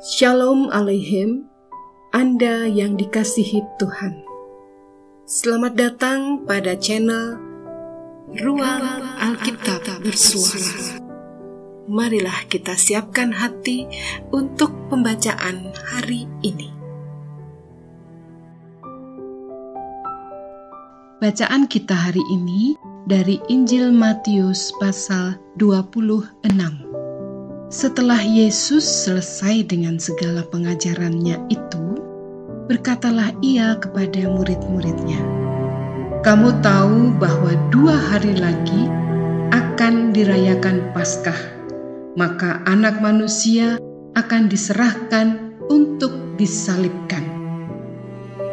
Shalom Aleichem, Anda yang dikasihi Tuhan. Selamat datang pada channel Ruang Alkitab Bersuara. Marilah kita siapkan hati untuk pembacaan hari ini. Bacaan kita hari ini dari Injil Matius pasal 26. Setelah Yesus selesai dengan segala pengajarannya itu, berkatalah ia kepada murid-muridnya, "Kamu tahu bahwa 2 hari lagi akan dirayakan Paskah, maka Anak Manusia akan diserahkan untuk disalibkan."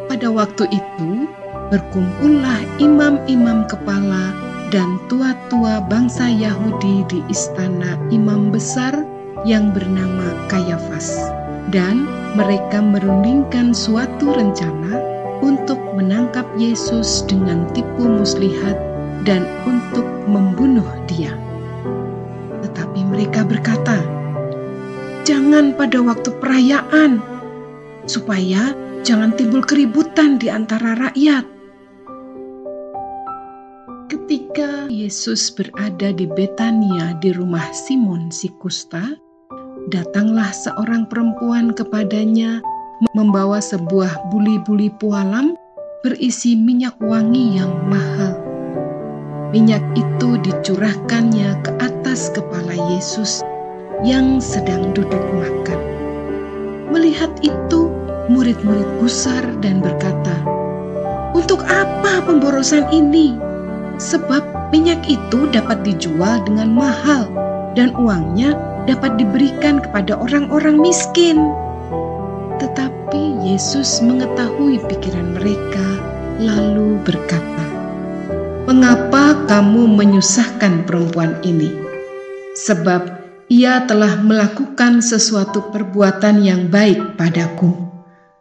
Pada waktu itu, berkumpullah imam-imam kepala dan tua-tua bangsa Yahudi di istana imam besar yang bernama Kayafas, dan mereka merundingkan suatu rencana untuk menangkap Yesus dengan tipu muslihat dan untuk membunuh dia. Tetapi mereka berkata, "Jangan pada waktu perayaan, supaya jangan timbul keributan di antara rakyat." Ketika Yesus berada di Betania di rumah Simon si Kusta, datanglah seorang perempuan kepadanya membawa sebuah buli-buli pualam berisi minyak wangi yang mahal. Minyak itu dicurahkannya ke atas kepala Yesus yang sedang duduk makan. Melihat itu, murid-murid gusar dan berkata, "Untuk apa pemborosan ini? Sebab minyak itu dapat dijual dengan mahal dan uangnya dapat diberikan kepada orang-orang miskin." Tetapi Yesus mengetahui pikiran mereka, lalu berkata, "Mengapa kamu menyusahkan perempuan ini? Sebab ia telah melakukan sesuatu perbuatan yang baik padaku.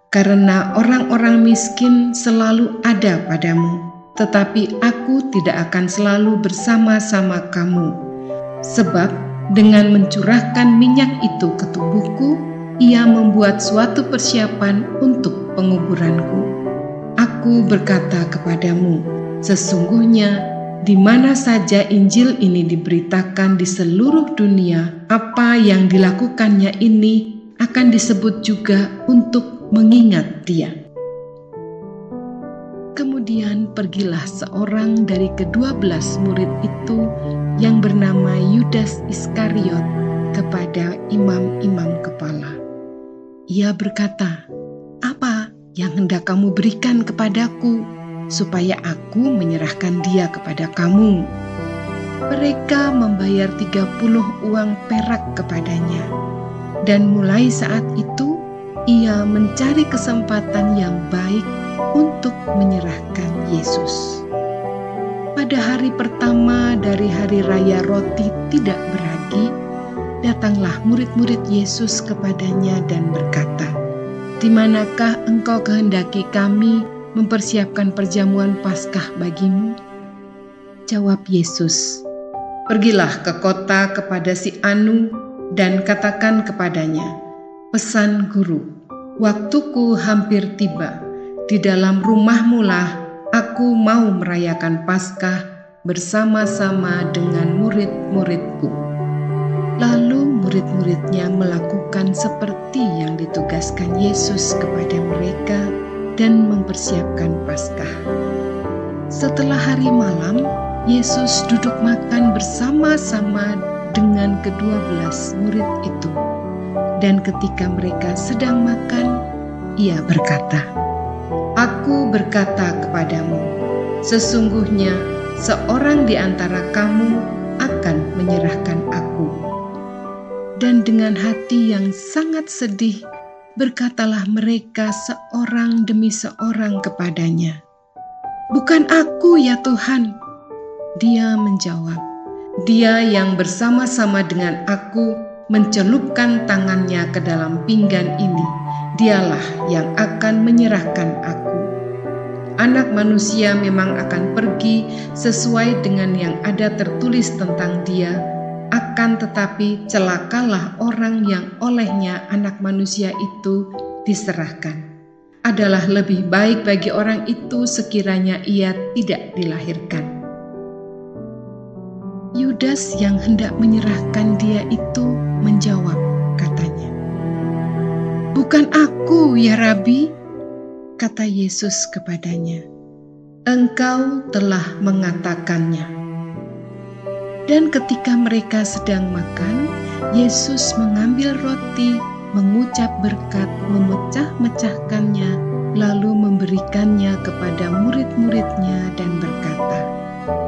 Karena orang-orang miskin selalu ada padamu, tetapi aku tidak akan selalu bersama-sama kamu. Sebab dengan mencurahkan minyak itu ke tubuhku, ia membuat suatu persiapan untuk penguburanku. Aku berkata kepadamu, sesungguhnya di mana saja Injil ini diberitakan di seluruh dunia, apa yang dilakukannya ini akan disebut juga untuk mengingat dia." Kemudian pergilah seorang dari ke-12 murid itu yang bernama Yudas Iskariot kepada imam-imam kepala. Ia berkata, "Apa yang hendak kamu berikan kepadaku, supaya aku menyerahkan dia kepada kamu?" Mereka membayar 30 uang perak kepadanya, dan mulai saat itu ia mencari kesempatan yang baik untuk menyerahkan Yesus. Pada hari pertama dari hari raya roti tidak beragi, datanglah murid-murid Yesus kepadanya dan berkata, "Di manakah engkau kehendaki kami mempersiapkan perjamuan Paskah bagimu?" Jawab Yesus, "Pergilah ke kota kepada si Anu dan katakan kepadanya, pesan Guru, waktuku hampir tiba. Di dalam rumahmulah aku mau merayakan Paskah bersama-sama dengan murid-muridku." Lalu murid-muridnya melakukan seperti yang ditugaskan Yesus kepada mereka dan mempersiapkan Paskah. Setelah hari malam, Yesus duduk makan bersama-sama dengan ke-12 murid itu. Dan ketika mereka sedang makan, ia berkata, "Aku berkata kepadamu, sesungguhnya seorang di antara kamu akan menyerahkan aku." Dan dengan hati yang sangat sedih, berkatalah mereka seorang demi seorang kepadanya, "Bukan aku ya Tuhan." Dia menjawab, "Dia yang bersama-sama dengan aku mencelupkan tangannya ke dalam pinggan ini, dialah yang akan menyerahkan aku. Anak Manusia memang akan pergi sesuai dengan yang ada tertulis tentang dia, akan tetapi celakalah orang yang olehnya Anak Manusia itu diserahkan. Adalah lebih baik bagi orang itu sekiranya ia tidak dilahirkan. Yudas yang hendak menyerahkan dia itu menjawab, katanya, "Bukan aku, ya Rabi," kata Yesus kepadanya, "Engkau telah mengatakannya." Dan ketika mereka sedang makan, Yesus mengambil roti, mengucap berkat, memecah-mecahkannya, lalu memberikannya kepada murid-muridnya dan berkata,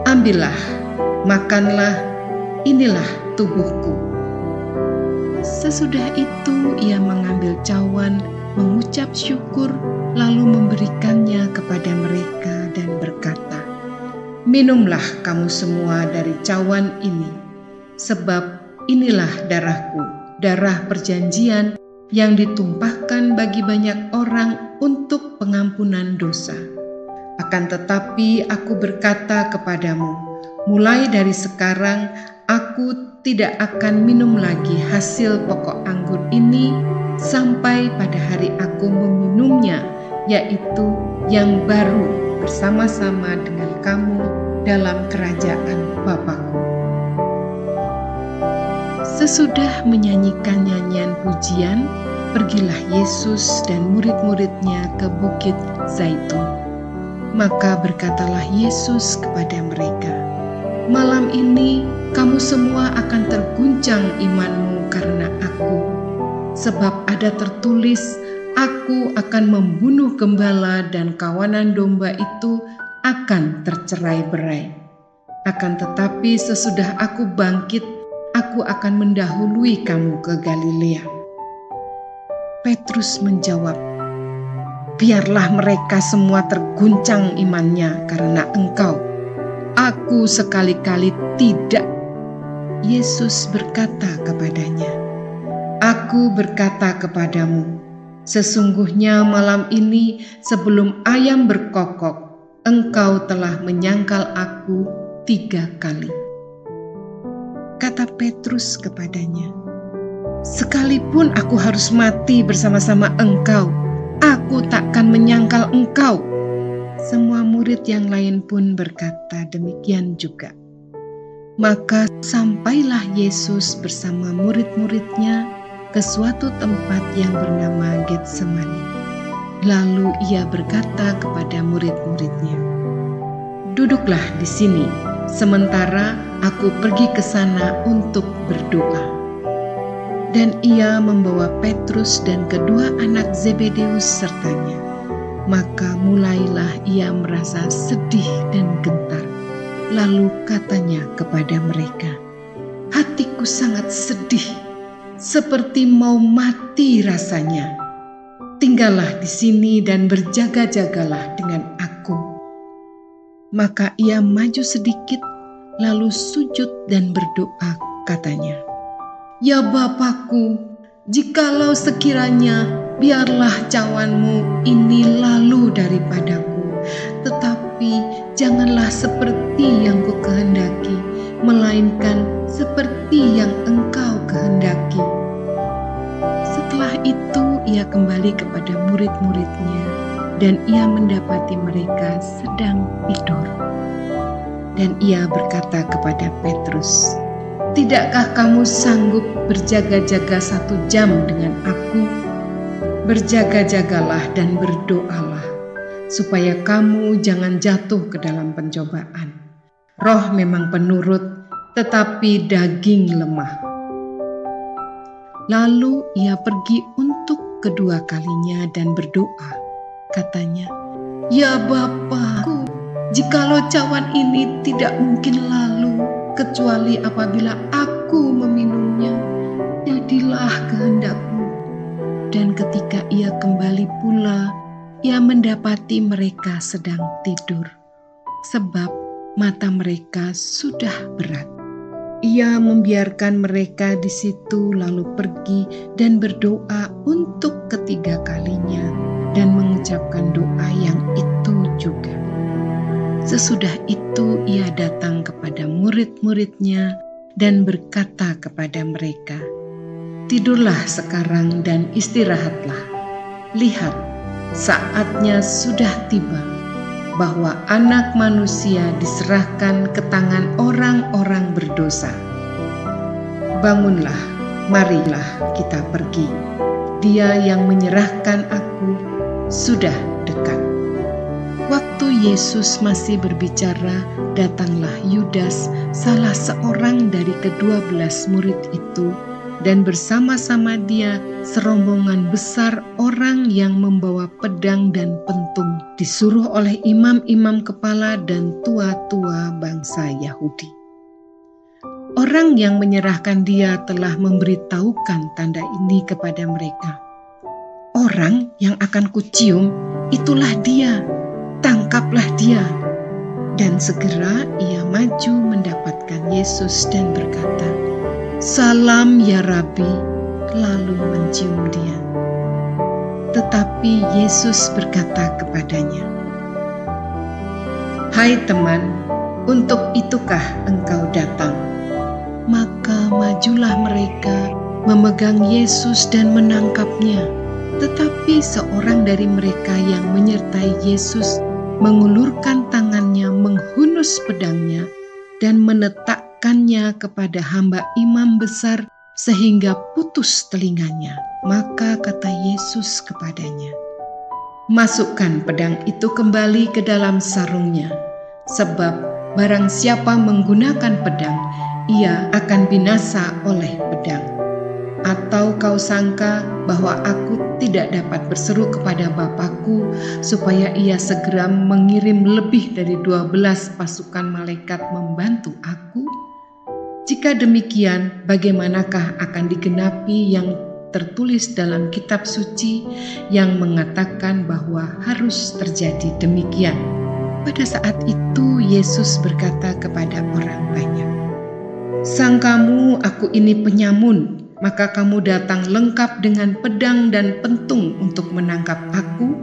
"Ambillah, makanlah, inilah tubuhku." Sesudah itu ia mengambil cawan, mengucap syukur, lalu memberikannya kepada mereka dan berkata, "Minumlah kamu semua dari cawan ini, sebab inilah darahku, darah perjanjian yang ditumpahkan bagi banyak orang untuk pengampunan dosa. Akan tetapi aku berkata kepadamu, mulai dari sekarang aku tidak akan minum lagi hasil pokok anggur ini sampai pada hari aku meminumnya, yaitu yang baru bersama-sama dengan kamu dalam kerajaan Bapa-Ku." Sesudah menyanyikan nyanyian pujian, pergilah Yesus dan murid-muridnya ke Bukit Zaitun. Maka berkatalah Yesus kepada mereka, "Malam ini kamu semua akan terguncang imanmu karena aku. Sebab ada tertulis, aku akan membunuh gembala dan kawanan domba itu akan tercerai-berai. Akan tetapi sesudah aku bangkit, aku akan mendahului kamu ke Galilea." Petrus menjawab, "Biarlah mereka semua terguncang imannya karena engkau. Aku sekali-kali tidak." Yesus berkata kepadanya, "Aku berkata kepadamu, sesungguhnya malam ini sebelum ayam berkokok, engkau telah menyangkal aku 3 kali." Kata Petrus kepadanya, "Sekalipun aku harus mati bersama-sama engkau, aku takkan menyangkal engkau." Semua murid yang lain pun berkata demikian juga. Maka sampailah Yesus bersama murid-muridnya ke suatu tempat yang bernama Getsemani. Lalu ia berkata kepada murid-muridnya, "Duduklah di sini, sementara aku pergi ke sana untuk berdoa." Dan ia membawa Petrus dan kedua anak Zebedeus sertanya. Maka mulailah ia merasa sedih dan gentar. Lalu katanya kepada mereka, "Hatiku sangat sedih, seperti mau mati rasanya. Tinggallah di sini dan berjaga-jagalah dengan aku." Maka ia maju sedikit, lalu sujud dan berdoa, katanya, "Ya Bapa-Ku, jikalau sekiranya biarlah cawanmu ini lalu daripadaku, tetapi janganlah seperti yang kukehendaki, melainkan seperti yang Engkau kehendaki." Setelah itu ia kembali kepada murid-muridnya, dan ia mendapati mereka sedang tidur. Dan ia berkata kepada Petrus, "Tidakkah kamu sanggup berjaga-jaga 1 jam dengan aku? Berjaga-jagalah dan berdoalah, supaya kamu jangan jatuh ke dalam pencobaan. Roh memang penurut, tetapi daging lemah." Lalu ia pergi untuk kedua kalinya dan berdoa, katanya, "Ya Bapa-Ku, jikalau cawan ini tidak mungkin lalu, kecuali apabila aku meminumnya, jadilah kehendak-Mu." Dan ketika ia kembali pula, ia mendapati mereka sedang tidur, sebab mata mereka sudah berat. Ia membiarkan mereka di situ, lalu pergi dan berdoa untuk ketiga kalinya, dan mengucapkan doa yang itu juga. Sesudah itu ia datang kepada murid-muridnya dan berkata kepada mereka, "Tidurlah sekarang dan istirahatlah. Lihat, saatnya sudah tiba bahwa Anak Manusia diserahkan ke tangan orang-orang berdosa. Bangunlah, marilah kita pergi. Dia yang menyerahkan aku sudah dekat." Waktu Yesus masih berbicara, datanglah Yudas, salah seorang dari ke-12 murid itu, dan bersama-sama dia serombongan besar orang yang membawa pedang dan pentung, disuruh oleh imam-imam kepala dan tua-tua bangsa Yahudi. Orang yang menyerahkan dia telah memberitahukan tanda ini kepada mereka. "Orang yang akan kucium, itulah dia. Tangkaplah dia." Dan segera ia maju mendapatkan Yesus dan berkata, "Salam ya Rabi," lalu mencium dia. Tetapi Yesus berkata kepadanya, "Hai teman, untuk itukah engkau datang?" Maka majulah mereka memegang Yesus dan menangkapnya. Tetapi seorang dari mereka yang menyertai Yesus mengulurkan tangannya, menghunus pedangnya, dan menetakkannya kepada hamba imam besar sehingga putus telinganya. Maka kata Yesus kepadanya, "Masukkan pedang itu kembali ke dalam sarungnya, sebab barang siapa menggunakan pedang, ia akan binasa oleh pedang. Atau kau sangka bahwa aku tidak dapat berseru kepada Bapa-Ku supaya ia segera mengirim lebih dari 12 pasukan malaikat membantu aku? Jika demikian, bagaimanakah akan digenapi yang tertulis dalam kitab suci yang mengatakan bahwa harus terjadi demikian?" Pada saat itu Yesus berkata kepada orang banyak, "Sangkamu aku ini penyamun, maka kamu datang lengkap dengan pedang dan pentung untuk menangkap aku?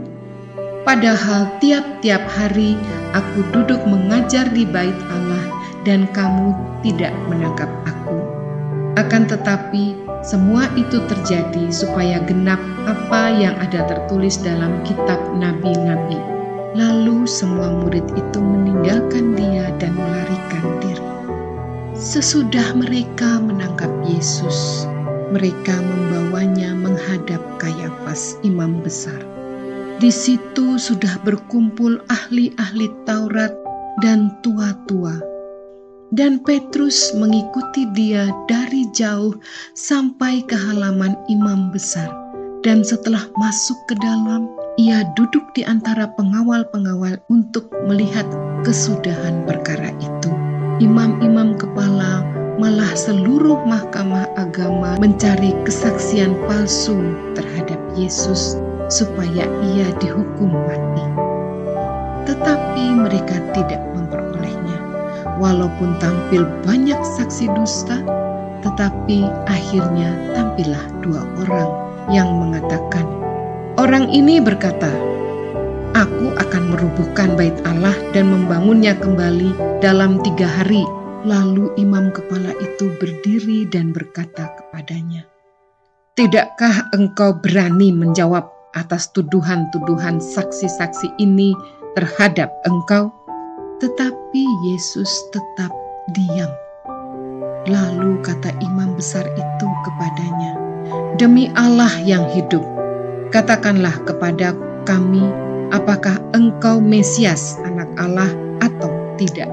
Padahal tiap-tiap hari aku duduk mengajar di bait Allah dan kamu tidak menangkap aku. Akan tetapi semua itu terjadi supaya genap apa yang ada tertulis dalam kitab nabi-nabi." Lalu semua murid itu meninggalkan dia dan melarikan diri. Sesudah mereka menangkap Yesus, mereka membawanya menghadap Kayafas, imam besar. Di situ sudah berkumpul ahli-ahli Taurat dan tua-tua. Dan Petrus mengikuti dia dari jauh sampai ke halaman imam besar. Dan setelah masuk ke dalam, ia duduk di antara pengawal-pengawal untuk melihat kesudahan perkara itu. Imam-imam kepala, malah seluruh mahkamah agama mencari kesaksian palsu terhadap Yesus supaya ia dihukum mati. Tetapi mereka tidak memperolehnya. Walaupun tampil banyak saksi dusta, tetapi akhirnya tampillah 2 orang yang mengatakan, "Orang ini berkata, aku akan merubuhkan bait Allah dan membangunnya kembali dalam 3 hari. Lalu imam kepala itu berdiri dan berkata kepadanya, "Tidakkah engkau berani menjawab atas tuduhan-tuduhan saksi-saksi ini terhadap engkau?" Tetapi Yesus tetap diam. Lalu kata imam besar itu kepadanya, "Demi Allah yang hidup, katakanlah kepada kami, apakah engkau Mesias, anak Allah atau tidak?"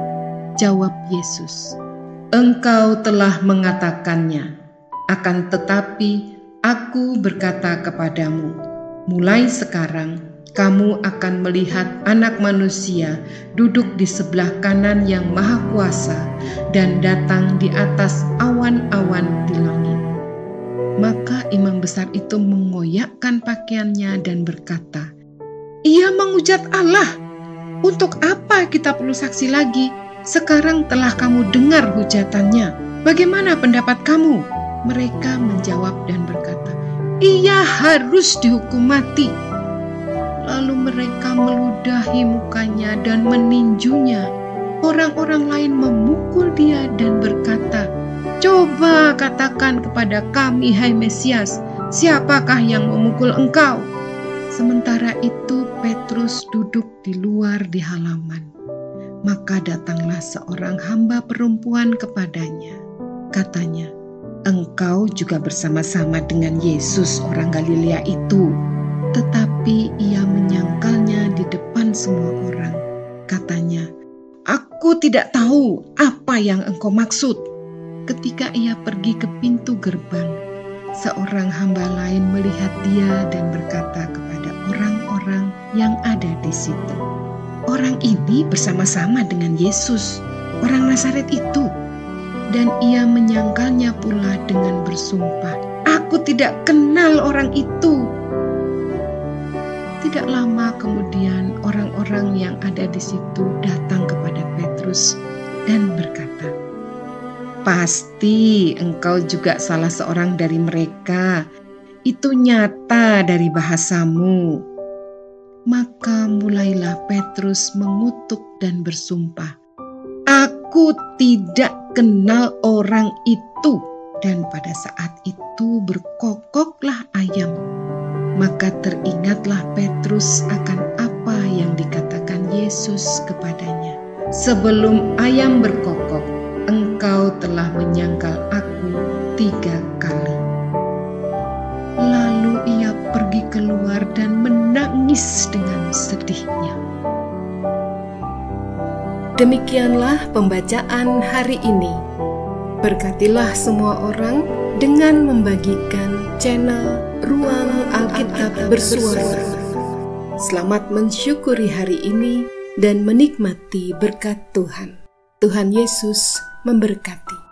Jawab Yesus, "Engkau telah mengatakannya. Akan tetapi aku berkata kepadamu, mulai sekarang kamu akan melihat Anak Manusia duduk di sebelah kanan Yang Maha Kuasa dan datang di atas awan-awan di langit." Maka imam besar itu mengoyakkan pakaiannya dan berkata, "Ia menghujat Allah. Untuk apa kita perlu saksi lagi? Sekarang telah kamu dengar hujatannya. Bagaimana pendapat kamu?" Mereka menjawab dan berkata, "Ia harus dihukum mati." Lalu mereka meludahi mukanya dan meninjunya. Orang-orang lain memukul dia dan berkata, Coba katakan kepada kami, hai Mesias, siapakah yang memukul engkau?" Sementara itu Petrus duduk di luar di halaman. Maka datanglah seorang hamba perempuan kepadanya. Katanya, "Engkau juga bersama-sama dengan Yesus orang Galilea itu." Tetapi ia menyangkalnya di depan semua orang. Katanya, "Aku tidak tahu apa yang engkau maksud." Ketika ia pergi ke pintu gerbang, seorang hamba lain melihat dia dan berkata kepada orang-orang yang ada di situ, "Orang ini bersama-sama dengan Yesus, orang Nazaret itu." Dan ia menyangkalnya pula dengan bersumpah, "Aku tidak kenal orang itu." Tidak lama kemudian orang-orang yang ada di situ datang kepada Petrus dan berkata, "Pasti engkau juga salah seorang dari mereka. Itu nyata dari bahasamu." Maka mulailah Petrus mengutuk dan bersumpah, "Aku tidak kenal orang itu." Dan pada saat itu berkokoklah ayam. Maka teringatlah Petrus akan apa yang dikatakan Yesus kepadanya, "Sebelum ayam berkokok, engkau telah menyangkal aku 3 kali." Lalu ia pergi keluar dan menangis dengan sedihnya. Demikianlah pembacaan hari ini. Berkatilah semua orang dengan membagikan channel Ruang Alkitab Bersuara. Selamat mensyukuri hari ini dan menikmati berkat Tuhan. Tuhan Yesus memberkati.